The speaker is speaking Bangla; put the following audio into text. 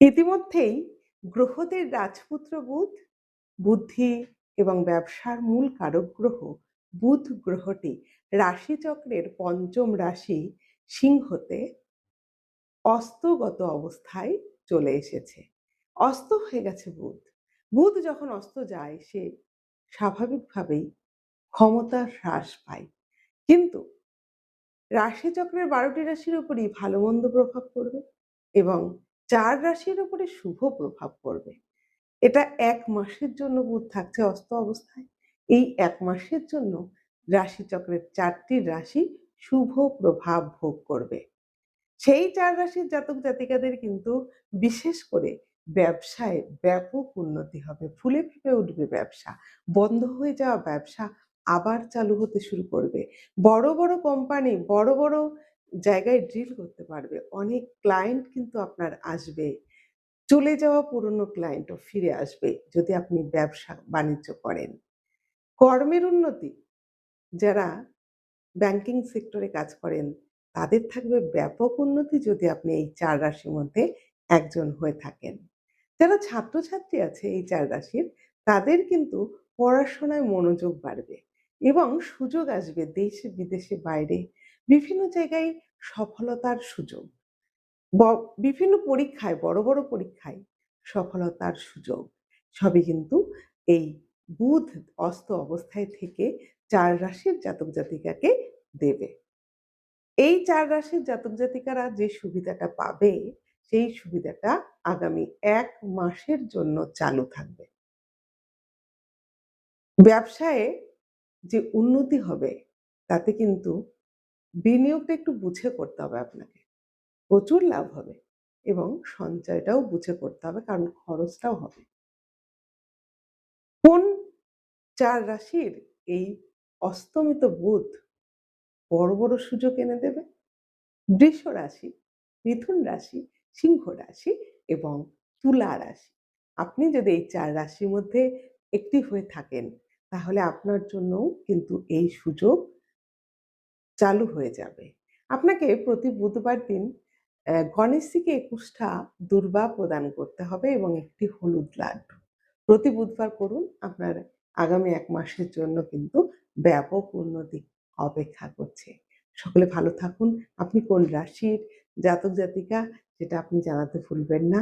ইতিমধ্যেই গ্রহদের রাজপুত্র বুধ, বুদ্ধি এবং ব্যবসার মূল কারক গ্রহ বুধ গ্রহটি রাশিচক্রের পঞ্চম রাশি সিংহতে অস্তগত অবস্থায় চলে এসেছে। অস্ত হয়ে গেছে বুধ। বুধ যখন অস্ত যায় সে স্বাভাবিকভাবেই ক্ষমতা হ্রাস পায়। কিন্তু রাশিচক্রের ১২টি রাশির উপরই ভালো মন্দ প্রভাব পড়বে এবং ৪ রাশির উপরে শুভ প্রভাব পড়বে। এটা ১ মাসের জন্য বুধ থাকছে অস্ত অবস্থায়। এই ১ মাসের জন্য রাশিচক্রের ৪টি রাশি শুভ প্রভাব ভোগ করবে। সেই ৪ রাশির জাতক জাতিকাদের কিন্তু বিশেষ করে ব্যবসায় ব্যাপক উন্নতি হবে। ফুলে ফেঁপে উঠবে ব্যবসা। বন্ধ হয়ে যাওয়া ব্যবসা আবার চালু হতে শুরু করবে। বড়, বড় কোম্পানি বড়, বড় জায়গায় ডিল করতে পারবে। অনেক ক্লায়েন্ট কিন্তু আপনার আসবে। চলে যাওয়া পুরনো ক্লায়েন্টও ফিরে আসবে যদি আপনি ব্যবসা-বাণিজ্য করেন। কর্মের উন্নতি, যারা ব্যাংকিং সেক্টরে কাজ করেন তাদের থাকবে ব্যাপক উন্নতি যদি আপনি এই ৪ রাশির মধ্যে একজন হয়ে থাকেন। যারা ছাত্রছাত্রী আছে এই ৪ রাশির তাদের কিন্তু পড়াশোনায় মনোযোগ বাড়বে এবং সুযোগ আসবে দেশে বিদেশে বাইরে বিভিন্ন জায়গায় সফলতার সুযোগ। ব বিভিন্ন পরীক্ষায় বড়, বড় পরীক্ষায় সফলতার সুযোগ সবই কিন্তু এই বুধ অস্ত অবস্থায় থেকে ৪ রাশির জাতক জাতিকাকে দেবে। এই ৪ রাশির জাতক জাতিকারা যে সুবিধাটা পাবে সেই সুবিধাটা আগামী ১ মাসের জন্য চালু থাকবে। ব্যবসায়ে যে উন্নতি হবে তাতে কিন্তু বিনিয়োগটা একটু বুঝে করতে হবে আপনাকে। প্রচুর লাভ হবে এবং সঞ্চয়টাও বুঝে করতে হবে কারণ খরচটাও হবে। কোন ৪ রাশির এই অস্তমিত বুধ বড়, বড় সুযোগ এনে দেবে? বৃষ রাশি, মিথুন রাশি, সিংহ রাশি এবং তুলা রাশি। আপনি যদি এই ৪ রাশির মধ্যে একটি হয়ে থাকেন তাহলে আপনার জন্যও কিন্তু এই সুযোগ চালু হয়ে যাবে। আপনাকে প্রতি বুধবার দিন গণেশজিকে ২১ টা দূর্বা প্রদান করতে হবে এবং একটি হলুদ লাড্ডু। প্রতি বুধবার করুন। আপনার আগামী ১ মাসের জন্য কিন্তু ব্যাপক উন্নতি অপেক্ষা করছে। সকলে ভালো থাকুন। আপনি কোন রাশির জাতক জাতিকা সেটা আপনি জানাতে ভুলবেন না।